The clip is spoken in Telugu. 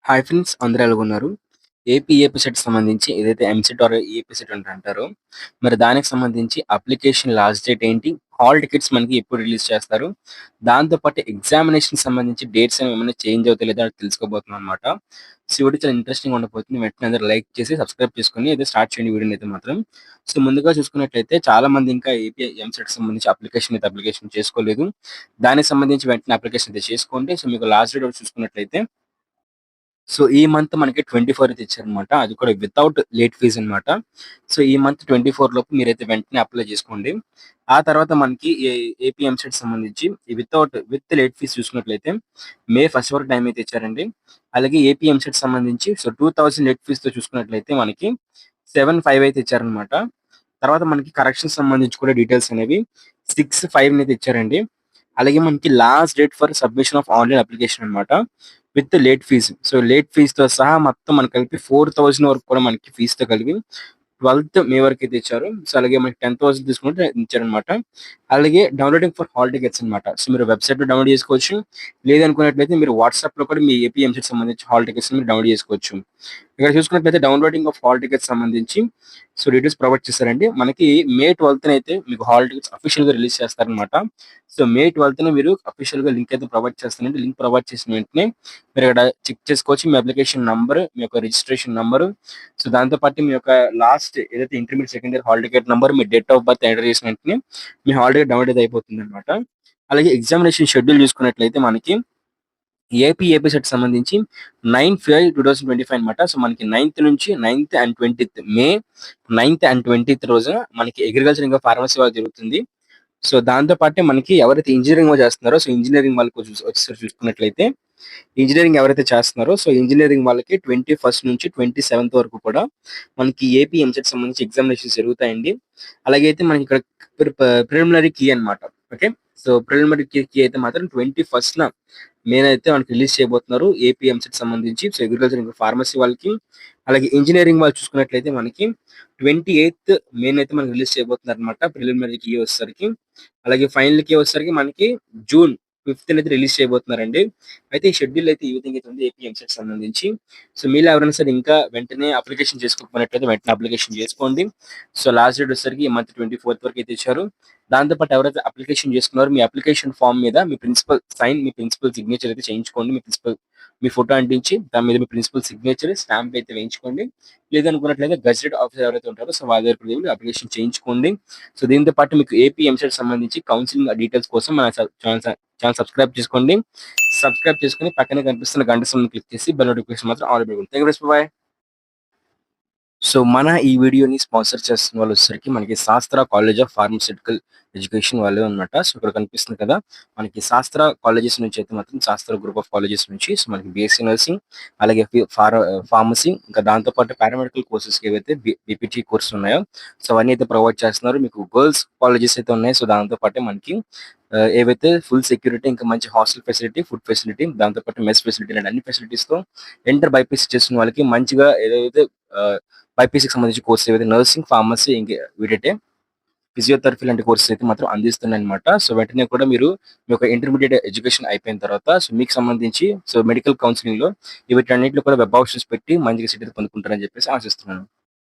హాయ్ ఫ్రెండ్స్, అందరూ ఎలాగున్నారు? ఏపీ సెట్ సంబంధించి ఏదైతే ఎంసెట్ ఆర్ ఏపీ సెట్ అని అంటారో, మరి దానికి సంబంధించి అప్లికేషన్ లాస్ట్ డేట్ ఏంటి? హాల్ టికెట్స్ మనకి ఎప్పుడు రిలీజ్ చేస్తారు? దాంతో పాటు ఎగ్జామినేషన్‌కి సంబంధించి డేట్స్ అనేవి ఏమైనా చేంజ్ అవుతాయా లేదా అని తెలుసుకోబోతున్నాం అనమాట. సో, ఈ వీడియో చాలా ఇంట్రెస్టింగ్‌గా ఉండబోతుంది. వెంటనే అందరూ లైక్ చేసి, సబ్స్క్రైబ్ చేసుకొని అయితే స్టార్ట్ చేయండి వీడియోనైతే మాత్రం. సో, ముందుగా చూసుకున్నట్లయితే చాలామంది ఇంకా ఏపీ ఎంసెట్‌కి సంబంధించి అప్లికేషన్ చేసుకోలేదు. దానికి సంబంధించి వెంటనే అప్లికేషన్ అయితే చేసుకోండి. సో, మీకు లాస్ట్ డేట్ చూసుకున్నట్లయితే సో, ఈ మంత్ మనకి 24 అయితే ఇచ్చారనమాట. అది కూడా వితౌట్ లేట్ ఫీజ్ అనమాట. సో, ఈ మంత్ 24 లోపు మీరైతే వెంటనే అప్లై చేసుకోండి. ఆ తర్వాత మనకి ఏపీ ఎంసెట్ సంబంధించి విత్ లేట్ ఫీజ్ చూసుకున్నట్లయితే మే 1 వరకు టైం అయితే ఇచ్చారండి. అలాగే ఏపీ ఎంసెట్ సంబంధించి సో, 2000 లేట్ ఫీజ్‌తో చూసుకున్నట్లయితే మనకి 7,500 అయితే ఇచ్చారనమాట. తర్వాత మనకి కరెక్షన్స్ సంబంధించి కూడా డీటెయిల్స్ అనేవి 6,500 అయితే ఇచ్చారండి. అలాగే మనకి last date for submission of online application అన్నమాట. With late fee. So, late ఫీజ్‌తో సహా మొత్తం మనకు కలిపి 4,000 వరకు కూడా మనకి ఫీజ్‌తో కలిపి 12థ్ మే వరకైతే ఇచ్చారు. సో, అలాగే మనకి 10,000 తీసుకుంటే ఇచ్చారనమాట. అలాగే డౌన్లోడింగ్ ఫర్ హాల్ టికెట్స్ అనమాట. సో, మీరు వెబ్‌సైట్‌లో డౌన్‌లోడ్ చేసుకోవచ్చు. లేదనుకున్నట్లయితే మీరు వాట్సాప్‌లో కూడా మీ ఏపీ ఎంసెట్‌కి సంబంధించి హాల్ టికెట్స్‌ని మీరు డౌన్‌లోడ్ చేసుకోవచ్చు. ఇక్కడ చూసుకున్నట్లయితే డౌన్‌లోడింగ్ ఆఫ్ హాల్ టికెట్స్ సంబంధించి సో, డీటెయిల్స్ ప్రొవైడ్ చేశారండి. మనకి మే 12థ్ అయితే మీకు హాల్ టికెట్స్ అఫీషియల్‌గా రిలీజ్ చేస్తారనమాట. సో, మే 12థ్ మీరు అఫీషియల్‌గా లింక్ అయితే ప్రొవైడ్ చేస్తానండి. లింక్ ప్రొవైడ్ చేసిన వెంటనే మీరు ఇక్కడ చెక్ చేసుకోవచ్చు. మీ అప్లికేషన్ నంబర్, మీ యొక్క రిజిస్ట్రేషన్ నంబరు, సో, దాంతో పాటు మీ యొక్క లాస్ట్ ఏదైతే intermediate, second year hall ticket number, me date of birth enter చేసిన వెంటనే మీ హాల్ టికెట్ డౌన్‌లోడ్ అయితే అయిపోతుందనమాట. అలాగే ఎగ్జామినేషన్ షెడ్యూల్ చూసుకున్నట్లయితే మనకి ఏపీ సెట్ సంబంధించి 9/5/2025 అనమాట. సో, మనకి 9థ్ నుంచి 9థ్ అండ్ 20థ్ మే 9థ్ అండ్ 20థ్ రోజున మనకి అగ్రికల్చర్ ఇంకా ఫార్మసీ వాళ్ళకి జరుగుతుంది. సో, దాంతో పాటే మనకి ఎవరైతే ఇంజినీరింగ్ చేస్తున్నారో, సో, ఇంజినీరింగ్ వాళ్ళకి వచ్చేసరికి చూసుకున్నట్లయితే, ఇంజినీరింగ్ ఎవరైతే చేస్తున్నారో, సో, ఇంజినీరింగ్ వాళ్ళకి 21 నుంచి 27 వరకు కూడా మనకి ఏపీ ఎంసెట్ సంబంధించి ఎగ్జామినేషన్స్ జరుగుతాయండి. అలాగే అయితే మనకి ఇక్కడ ప్రిలిమినరీ కీ అన్నమాట. ఓకే. సో, ప్రిలిమినరీ కీ అయితే మాత్రం 21న మెయిన్ అయితే మనకి రిలీజ్ చేయబోతున్నారు. ఏపీ ఎంసెట్ సంబంధించి. సో, అగ్రికల్చర్ ఇంకా ఫార్మసీ వాళ్ళకి. అలాగే ఇంజినీరింగ్ వాళ్ళు చూసుకున్నట్లయితే మనకి 28థ్ మెయిన్ అయితే మనకి రిలీజ్ చేయబోతున్నారన్నమాట. ప్రిలిమినరీ కీ వచ్చేసరికి. అలాగే ఫైనల్ కీ వచ్చేసరికి మనకి జూన్ 5థ్ అయితే రిలీజ్ చేయబోతున్నారండి. అయితే ఈ షెడ్యూల్ అయితే ఈ విధంగా అయితే ఉంది ఏపీ ఎంసెట్ సంబంధించి. సో, మీలో ఎవరైనా సరే ఇంకా వెంటనే అప్లికేషన్ చేసుకోకపోయినట్లయితే వెంటనే అప్లికేషన్ చేసుకోండి. సో, లాస్ట్ డేట్ వచ్చేసరికి ఈ మంత్ 24థ్ వరకు అయితే ఇచ్చారు. దాంతో పాటు ఎవరైతే అప్లికేషన్ చేసుకున్నారో మీ అప్లికేషన్ ఫార్మ్ మీద మీ ప్రిన్సిపల్ సైన్, మీ ప్రిన్సిపల్ సిగ్నేచర్ అయితే చేయించుకోండి. మీ ఫోటో అంటించి దాని మీద మీ ప్రిన్సిపల్ సిగ్నేచర్, స్టాంప్ అయితే వేయించుకోండి. లేదనుకున్నట్లయితే గజెటెడ్ ఆఫీసర్ ఎవరైతే ఉంటారో సో, వాళ్ళ దగ్గరికి వెళ్లి అప్లికేషన్ చేయించుకోండి. సో, దీంతో పాటు మీకు ఏపీ ఎంసెట్ సంబంధించి కౌన్సిలింగ్ డీటెయిల్స్ కోసం మన ఛానల్ సబ్స్క్రైబ్ చేసుకోండి. సబ్స్క్రైబ్ చేసుకొని పక్కనే కనిపిస్తున్న గంట సింబల్ క్లిక్ చేసి బెల్ నోటిఫికేషన్ మాత్రం ఆల్ పెట్టుకోండి. Thank you friends. Bye. So, మన ఈ వీడియోని స్పాన్సర్ చేస్తున్న వాళ్ళొచ్చేసరికి మనకి శాస్త్ర కాలేజ్ ఆఫ్ ఫార్మాస్యూటికల్ ఎడ్యుకేషన్ వాళ్ళే అన్నమాట. సో, ఇక్కడ కనిపిస్తుంది కదా! మనకి శాస్త్ర కాలేజెస్ నుంచి అయితే మాత్రం శాస్త్ర గ్రూప్ ఆఫ్ కాలేజెస్ నుంచి సో, మనకి బీఎస్సీ నర్సింగ్, అలాగే ఫార్మసీ, ఇంకా దాంతో పాటు పారామెడికల్ కోర్సెస్‌కి ఏవైతే బీపీటీ కోర్సెస్ ఉన్నాయో సో, అవన్నీ అయితే ప్రొవైడ్ చేస్తున్నారు. మీకు గర్ల్స్ కాలేజెస్ అయితే ఉన్నాయి. సో, దాంతో పాటే మనకి ఏవైతే ఫుల్ సెక్యూరిటీ, ఇంకా మంచి హాస్టల్ ఫెసిలిటీ, ఫుడ్ ఫెసిలిటీ, దాంతో పాటు మెస్ ఫెసిలిటీ ఇలాంటి అన్ని ఫెసిలిటీస్‌తో ఇంటర్ బైపీసీ చేస్తున్న వాళ్ళకి మంచిగా ఏదైతే ఆహ్, బైపీసీకి సంబంధించిన కోర్సెస్ ఏవైతే నర్సింగ్, ఫార్మసీ వీటైతే ఫిజియోథెరపీ లాంటి కోర్సెస్ అయితే మాత్రం అందిస్తున్నాయన్నమాట. సో, వెంటనే కూడా మీరు మీ యొక్క ఇంటర్మీడియేట్ ఎడ్యుకేషన్ అయిపోయిన తర్వాత సో, మీకు సంబంధించి సో, మెడికల్ కౌన్సెలింగ్‌లో వీటన్నిటిలో కూడా వెబ్ ఆప్షన్స్ పెట్టి మంచిగా సీట్ అయితే పొందుకుంటారని చెప్పేసి ఆశిస్తున్నాను.